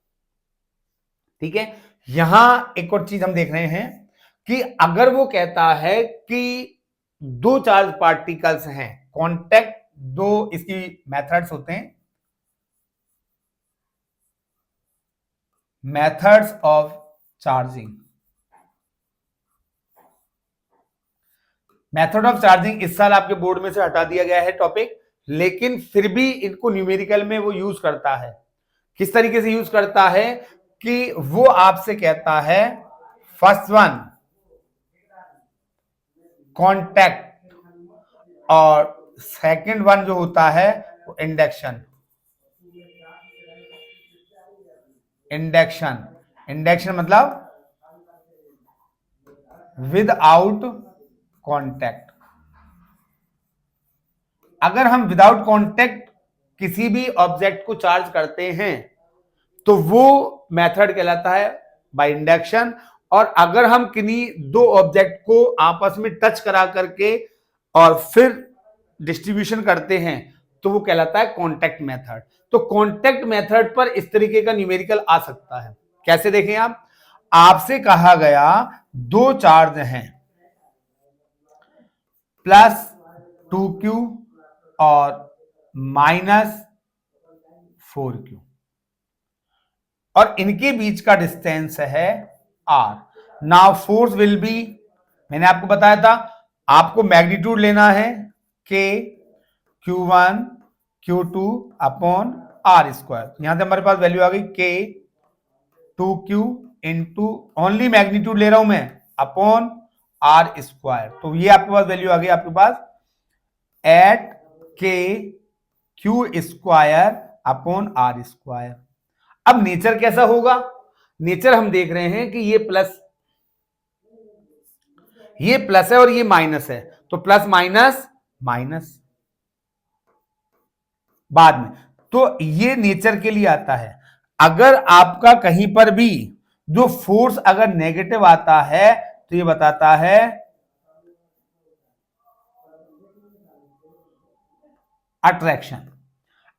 ठीक है, यहां एक और चीज हम देख रहे हैं कि अगर वो कहता है कि दो चार्ज पार्टिकल्स हैं, कांटेक्ट, दो इसकी मेथड्स होते हैं, methods of charging. Method of charging इस साल आपके बोर्ड में से हटा दिया गया है टॉपिक, लेकिन फिर भी इनको न्यूमेरिकल में वो यूज करता है। किस तरीके से यूज करता है कि वो आपसे कहता है फर्स्ट वन कांटेक्ट और सेकंड वन जो होता है वो इंडक्शन। इंडक्शन मतलब विदाउट कांटेक्ट। अगर हम विदाउट कांटेक्ट किसी भी ऑब्जेक्ट को चार्ज करते हैं तो वो मेथड कहलाता है बाय इंडक्शन, और अगर हम किन्हीं दो ऑब्जेक्ट को आपस में टच करा करके और फिर डिस्ट्रीब्यूशन करते हैं तो वो कहलाता है कांटेक्ट मेथड। तो कांटेक्ट मेथड पर इस तरीके का न्यूमेरिकल आ सकता है। कैसे देखें आप, आपसे कहा गया दो चार्ज हैं +2q और -4q, और इनके बीच का डिस्टेंस है r। Now force will be, मैंने आपको बताया था आपको मैग्नीट्यूड लेना है k q1 q2/r²। यहां से हमारे पास वैल्यू आ गई k 2q into, only magnitude ले रहा हूं मैं, अपॉन r²। तो ये आपके पास वैल्यू आ गई आपके पास एट k q²/r²। अब नेचर कैसा होगा, नेचर हम देख रहे हैं कि ये प्लस है और ये माइनस है, तो प्लस माइनस माइनस बाद में, तो ये नेचर के लिए आता है। अगर आपका कहीं पर भी जो फोर्स अगर नेगेटिव आता है तो ये बताता है अट्रैक्शन।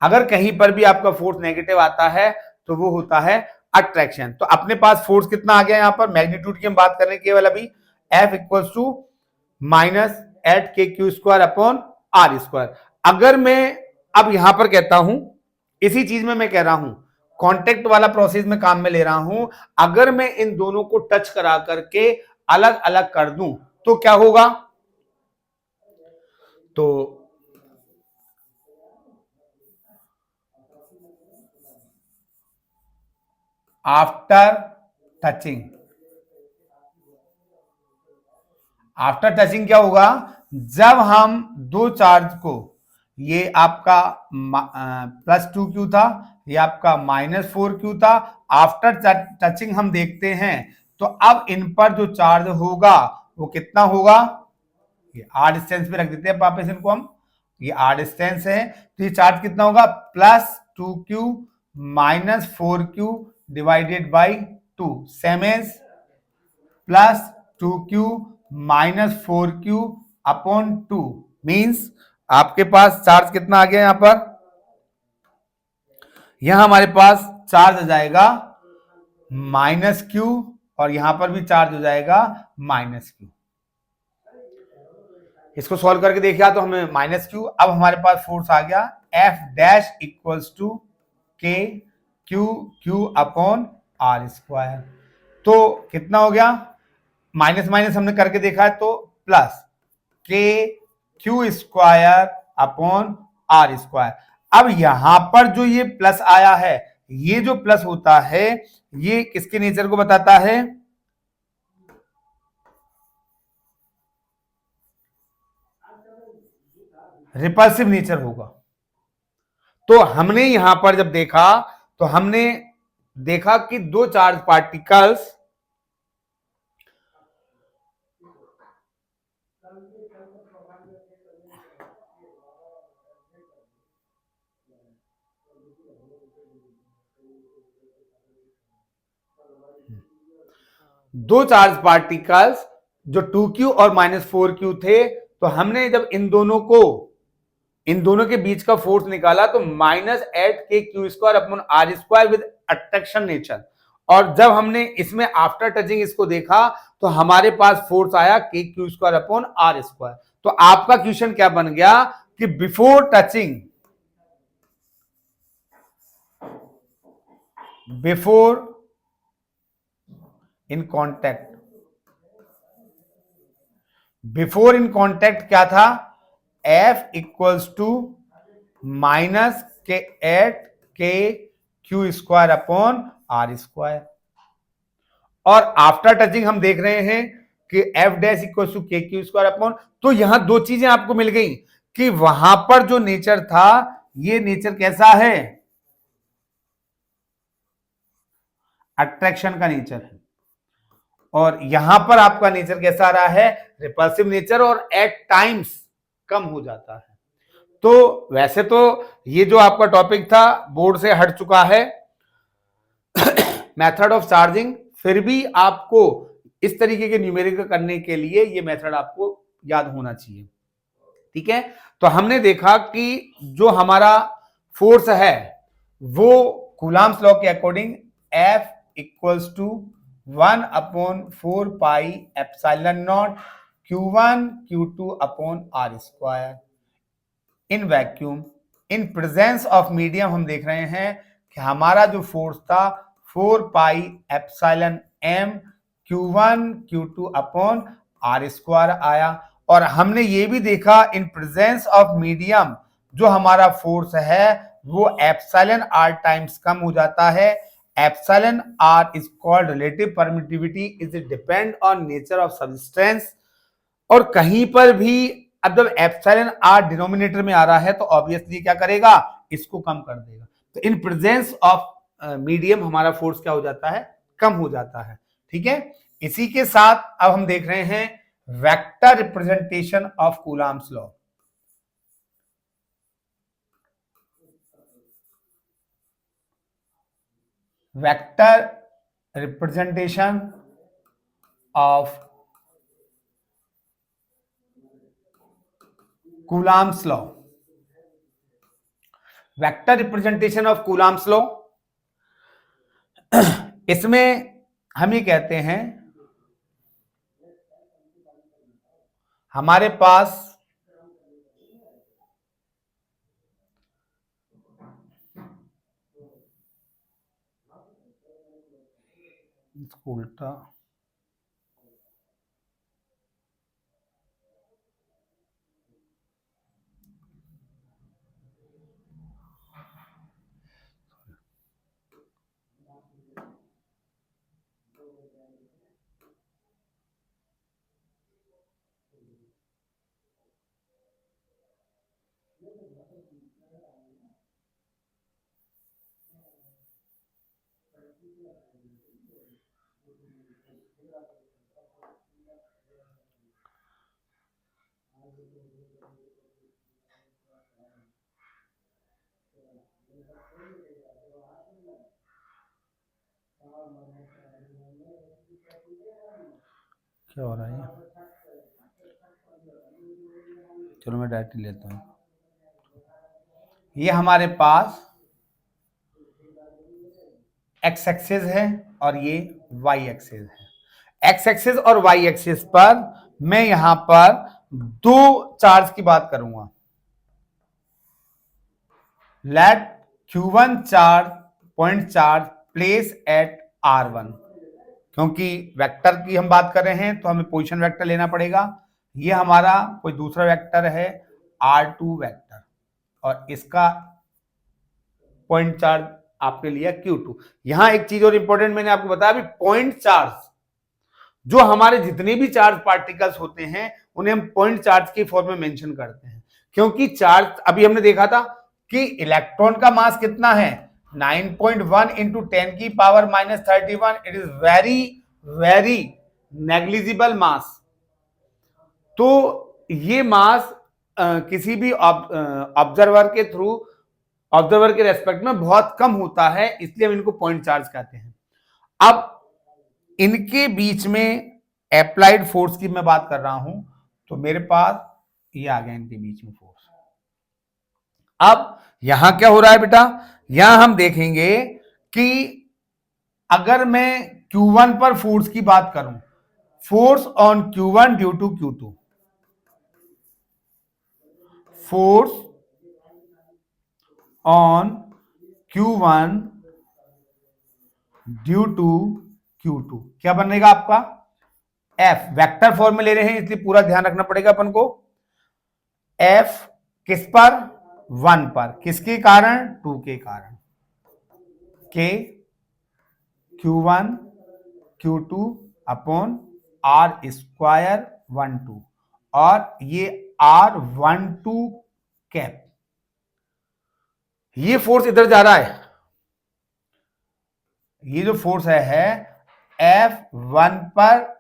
अगर कहीं पर भी आपका फोर्स नेगेटिव आता है तो वो होता है अट्रैक्शन। तो अपने पास फोर्स कितना आ गया, यहां पर मैग्नीट्यूड की हम बात कर रहे हैं केवल अभी, F इक्वल्स टू -8kq²/r²। अगर मैं अब यहां पर कहता हूं, इसी चीज में मैं कह रहा हूं, कांटेक्ट वाला प्रोसेस में काम में ले रहा हूं, अगर मैं इन दोनों को टच करा करके अलग अलग कर दूं तो क्या होगा, तो आफ्टर टचिंग क्या होगा, जब हम दो चार्ज को, ये आपका +2q था, ये आपका -4q था, आफ्टर टचिंग हम देखते हैं तो अब इन पर जो चार्ज होगा वो कितना होगा, ये r डिस्टेंस पे रख देते हैं वापस इनको हम, ये r डिस्टेंस है, तो ये चार्ज कितना होगा, +2q -4q divided by 2, same as +2q -4q/2, means आपके पास चार्ज कितना आ गया, यहां हमारे पास चार्ज आ जाएगा -q और यहां पर भी चार्ज हो जाएगा -q। इसको सॉल्व करके देखा तो हमें माइनस क्यू, अब हमारे पास फोर्स आ गया f dash equals to k q q upon r square. तो कितना हो गया, माइनस माइनस हमने करके देखा है तो plus k q square upon r square. अब यहां पर जो ये प्लस आया है, ये जो प्लस होता है ये किसके नेचर को बताता है, रिपल्सिव नेचर होगा। तो हमने यहां पर जब देखा तो हमने देखा कि दो चार्ज पार्टिकल्स जो 2q और -4q थे, तो हमने जब इन दोनों के बीच का फोर्स निकाला तो -8kq² upon r square with attraction nature. और जब हमने इसमें आफ्टर टचिंग इसको देखा तो हमारे पास फोर्स आया kq² अपॉन आर स्क्वायर। तो आपका क्वेश्चन क्या बन गया कि before touching, before in contact, before in contact क्या था, F equals to minus k 8kq² upon r square. और आफ्टर टचिंग हम देख रहे हैं कि F dash equals to kq² upon, तो यहां दो चीजें आपको मिल गई कि वहां पर जो नेचर था ये नेचर कैसा है, अट्रैक्शन का नेचर है, और यहां पर आपका नेचर कैसा आ रहा है, रिपल्सिव नेचर, और एट टाइम्स कम हो जाता है। तो वैसे तो ये जो आपका टॉपिक था बोर्ड से हट चुका है मेथड ऑफ चार्जिंग, फिर भी आपको इस तरीके के न्यूमेरिकल करने के लिए ये मेथड आपको याद होना चाहिए। ठीक है, तो हमने देखा कि जो हमारा फोर्स है वो कूलम्ब्स लॉ के according F equals to 1/4 pi epsilon nought Q1 Q2 upon r square in vacuum in presence of medium. हम देख रहे हैं कि हमारा जो फोर्स था 4 pi epsilon m Q1 Q2 upon r square आया। और हमने ये भी देखा इन प्रेजेंस ऑफ मीडियम जो हमारा फोर्स है वो एप्सिलॉन आर टाइम्स कम हो जाता है। Epsilon r is called relative permittivity, is depend on nature of substance. और कहीं पर भी अब जब एप्सिलॉन आर डिनोमिनेटर में आ रहा है तो ऑब्वियसली क्या करेगा, इसको कम कर देगा। तो इन प्रेजेंस ऑफ मीडियम हमारा फोर्स क्या हो जाता है, कम हो जाता है। ठीक है, इसी के साथ अब हम देख रहे हैं vector representation of Coulomb's law. Vector representation of Coulomb's law, vector representation of Coulomb's law, इसमें हम ये कहते हैं हमारे पास उल्टा क्या हो रहा है, चलो मैं डायरेक्ट लेता हूं। ये हमारे पास एक्स एक्सिस है और ये वाई एक्सिस है। एक्स एक्सिस और वाई एक्सिस पर मैं यहां पर दो चार्ज की बात करूंगा। Let Q1 charge point charge place at R1, क्योंकि वेक्टर की हम बात कर रहे हैं तो हमें पोजीशन वेक्टर लेना पड़ेगा। ये हमारा कोई दूसरा वेक्टर है R2 वेक्टर, और इसका पॉइंट चार्ज आपने लिया Q2। यहां एक चीज और इंपॉर्टेंट मैंने आपको बताया, अभी पॉइंट चार्ज, जो हमारे जितने भी चार्ज पार्टिकल्स होते हैं उन्हें हम पॉइंट चार्ज के फॉर्म में मेंशन करते हैं, क्योंकि चार्ज अभी हमने देखा था कि इलेक्ट्रॉन का मास कितना है 9.1 इंटू 10 की power -31। It is very very negligible mass. तो ये मास किसी भी ऑब्जर्वर के थ्रू, ऑब्जर्वर के रेस्पेक्ट में बहुत कम होता है, इसलिए हम इनको पॉइंट चार्ज कहते हैं। अब इनके बीच में अप्लाइड फोर्स की मैं बात कर रहा हूं, तो मेरे पास ये आ गया इनके बीच में फोर्स। अब यहां क्या हो रहा है बेटा, यहां हम देखेंगे कि अगर मैं Q1 पर फोर्स की बात करूं, force on Q1 due to Q2, force on Q1 due to Q2 क्या बनेगा आपका F। वेक्टर फॉर्म में ले रहे हैं इसलिए पूरा ध्यान रखना पड़ेगा अपन को। F किस पर 1 पर, किसके कारण 2 के कारण, K Q1 Q2 upon R square 1 2, और ये R12 कैप, ये फोर्स इधर जा रहा है, ये जो फोर्स है F1 पर,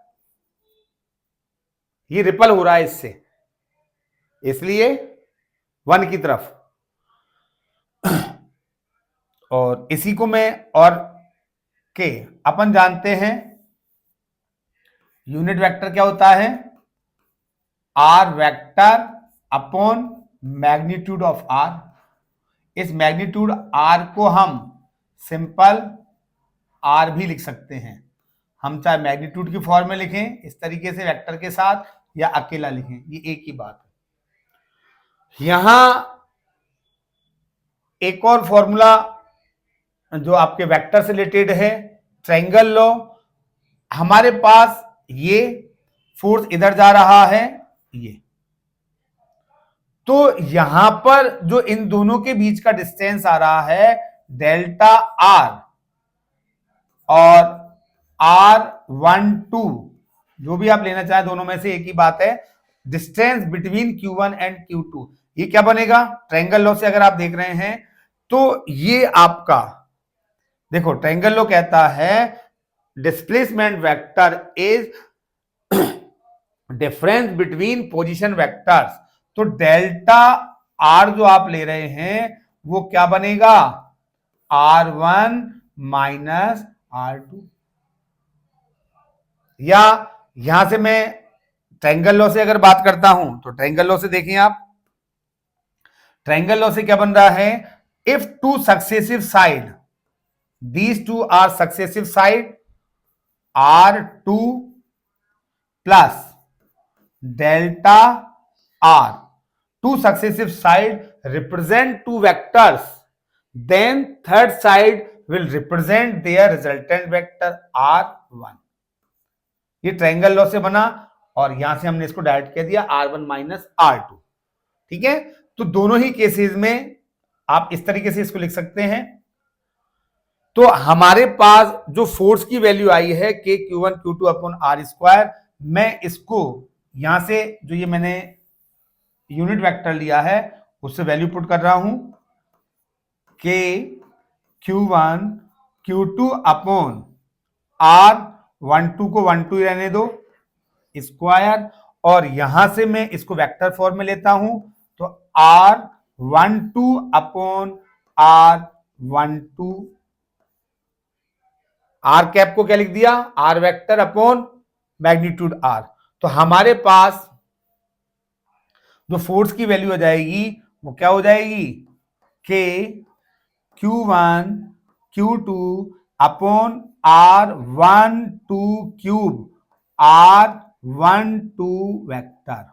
ये रिपल हो रहा है इससे, इसलिए 1 की तरफ। और इसी को मैं, और के अपन जानते हैं यूनिट वेक्टर क्या होता है, R vector upon magnitude of R। इस मैग्नीट्यूड R को हम सिंपल R भी लिख सकते हैं। हम चाहे मैग्नीट्यूड की फॉर्म में लिखें इस तरीके से वेक्टर के साथ, या अकेला लिखें, ये एक ही बात है। यहां एक और फॉर्मूला जो आपके वेक्टर से रिलेटेड है, ट्रायंगल लॉ। हमारे पास ये फोर्स इधर जा रहा है, ये, तो यहां पर जो इन दोनों के बीच का डिस्टेंस आ रहा है डेल्टा R, और R12 जो भी आप लेना चाहें दोनों में से एक ही बात है, distance between Q1 and Q2। ये क्या बनेगा, ट्रायंगल लॉ से अगर आप देख रहे हैं तो ये आपका देखो, ट्रायंगल लॉ कहता है displacement vector is difference between position vectors. तो डेल्टा R जो आप ले रहे हैं वो क्या बनेगा, R1 माइनस R2। या यहां से मैं ट्रायंगल लॉ से अगर बात करता हूं तो ट्रायंगल लॉ से देखें आप, ट्रायंगल लॉ से क्या बन रहा है, if two successive side, these two are successive side, R2 plus delta R, two successive side represent two vectors, then third side will represent their resultant vector R1। ये triangle law से बना, और यहां से हमने इसको डायरेक्ट कह दिया R1 माइनस R2। ठीक है, तो दोनों ही केसेस में आप इस तरीके से इसको लिख सकते हैं। तो हमारे पास जो फोर्स की वैल्यू आई है K Q1 Q2 upon R square, मैं इसको यहां से जो ये मैंने यूनिट वेक्टर लिया है उससे वैल्यू पुट कर रहा हूं, K Q1 Q2 upon R12 को 12 ही रहने दो स्क्वायर, और यहां से मैं इसको वेक्टर फॉर्म में लेता हूं, तो R12 upon R12, R cap को क्या लिख दिया, R vector upon magnitude R। तो हमारे पास जो फोर्स की वैल्यू आ जाएगी वो क्या हो जाएगी, K Q1 Q2 upon R12 cube R12 vector.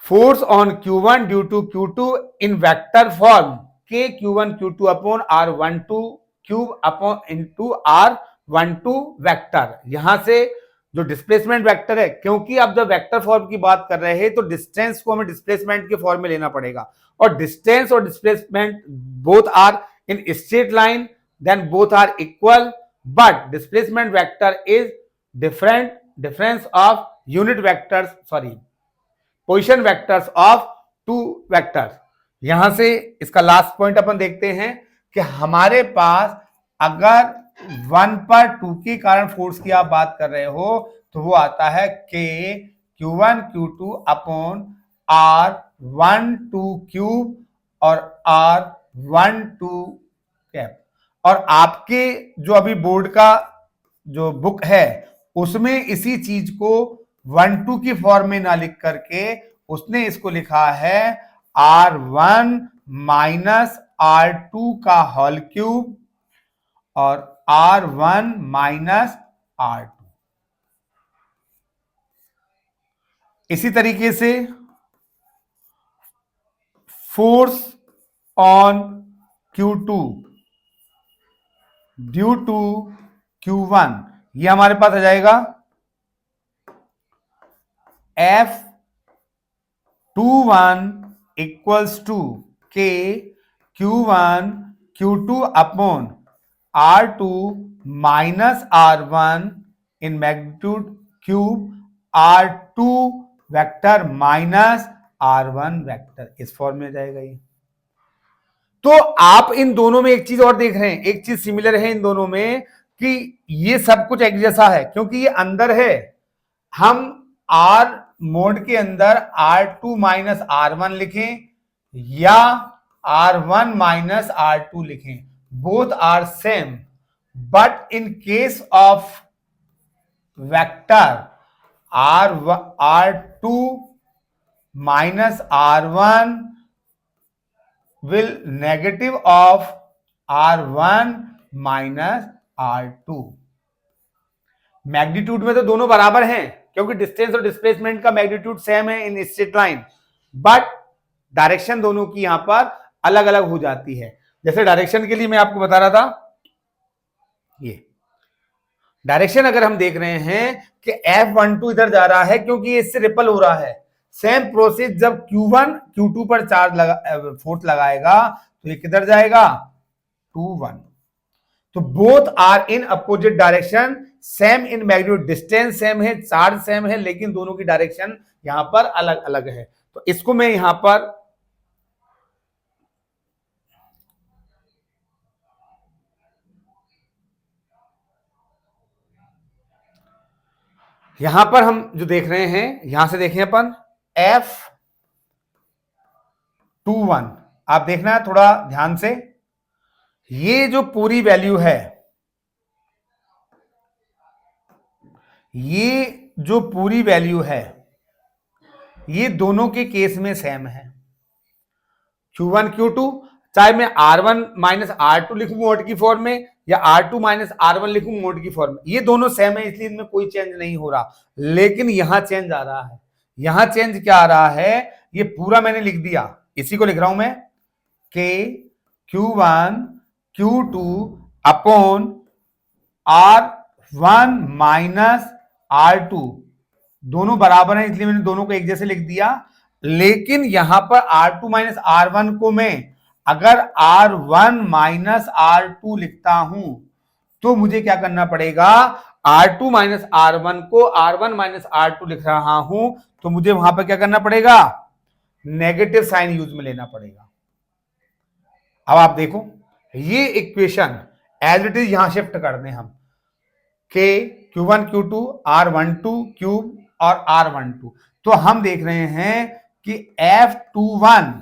Force on Q1 due to Q2 in vector form k Q1 Q2 upon R12 cube upon into R12 vector. यहां से जो डिस्प्लेसमेंट वेक्टर है, क्योंकि आप जब वेक्टर फॉर्म की बात कर रहे हैं तो डिस्टेंस को हमें डिस्प्लेसमेंट के फॉर्म में लेना पड़ेगा, और डिस्टेंस और displacement both are in straight line, then both are equal, but displacement vector is difference of unit vectors, sorry position vectors of two vectors. यहां से इसका लास्ट पॉइंट अपन देखते हैं कि हमारे पास अगर 1 पर 2 के कारण फोर्स की आप बात कर रहे हो तो वो आता है के Q1 Q2 upon R12 cube और R12 कैप। और आपके जो अभी बोर्ड का जो बुक है उसमें इसी चीज को 1-2 की फॉर्म में ना लिख करके उसने इसको लिखा है R1 माइनस R2 का होल क्यूब और R1 माइनस R2। इसी तरीके से force on Q2 due to Q1, ये हमारे पास आ जाएगा F21 इक्वल्स टू के Q1 Q2 upon R2 minus R1 in magnitude cube R2 vector minus R1 vector, इस फॉर्म में जाएगा ये। तो आप इन दोनों में एक चीज और देख रहे हैं, एक चीज सिमिलर है इन दोनों में कि ये सब कुछ एक जैसा है, क्योंकि ये अंदर है। हम R मोड के अंदर R2 माइनस R1 लिखें या R1 माइनस R2 लिखें, both are same, but in case of vector R2 minus R1 will negative of R1 minus R2। Magnitude में तो दोनों बराबर हैं क्योंकि डिस्टेंस और डिस्प्लेसमेंट का मैग्नीट्यूड सेम है इन स्ट्रेट लाइन, बट डायरेक्शन दोनों की यहां पर अलग अलग हो जाती है। जैसे डायरेक्शन के लिए मैं आपको बता रहा था, ये डायरेक्शन अगर हम देख रहे हैं कि F12 इधर जा रहा है क्योंकि ये इससे रिपल हो रहा है। सेम प्रोसेस जब Q1 Q2 पर फोर्स लगाएगा तो ये किधर जाएगा 2-1। तो both are in opposite direction, same in magnitude, distance same है, चार्ज सेम है, लेकिन दोनों की डायरेक्शन यहां पर अलग अलग है। तो इसको मैं यहां पर हम जो देख रहे हैं यहां से देखें अपन F21, आप देखना है थोड़ा ध्यान से, ये जो पूरी वैल्यू है, ये जो पूरी वैल्यू है ये दोनों के केस में सेम है। Q1 Q2 चाहे मैं R1 माइनस R2 लिखूं मोड की फॉर्म में या R2 माइनस R1 लिखूं मोड की फॉर्म में, ये दोनों सेम है, इसलिए इनमें कोई चेंज नहीं हो रहा। लेकिन यहां चेंज आ रहा है। यहां चेंज क्या आ रहा है, ये पूरा मैंने लिख दिया, इसी को लिख रहा हूं मैं के Q1 Q2 upon R1 minus R2, दोनों बराबर हैं इसलिए मैंने दोनों को एक जैसे लिख दिया। लेकिन यहां पर R2 माइनस R1 को मैं अगर R1 माइनस R2 लिखता हूं तो मुझे क्या करना पड़ेगा, R2 माइनस R1 को R1 माइनस R2 लिख रहा हूं तो मुझे वहां पर क्या करना पड़ेगा, नेगेटिव साइन यूज में लेना पड़ेगा। अब आप देखो ये इक्वेशन एज इट इज यहां शिफ्ट कर दें हम, के Q1 Q2 R12 क्यूब और R12, तो हम देख रहे हैं कि F21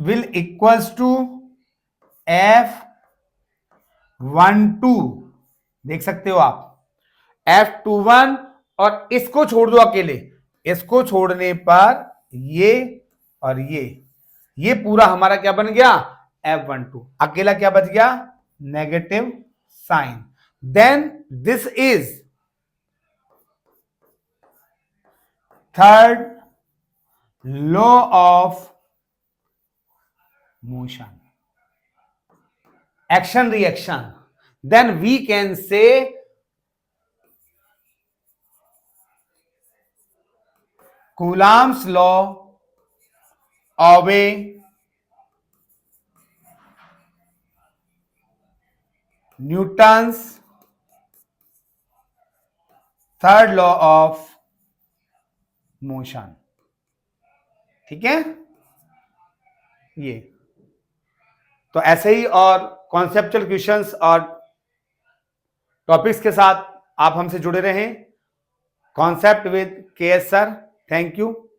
will equals to F12, देख सकते हो आप F21, और इसको छोड़ दो अकेले, इसको छोड़ने पर ये और ये पूरा हमारा क्या बन गया F12, अकेला क्या बच गया negative sign. Then this is third law of motion, action reaction, then we can say Coulomb's law of a Newton's third law of motion। ठीक है, ये तो ऐसे ही और कॉन्सेप्चुअल क्वेश्चंस और टॉपिक्स के साथ आप हमसे जुड़े रहें। कॉन्सेप्ट विद के एस सर, थैंक यू।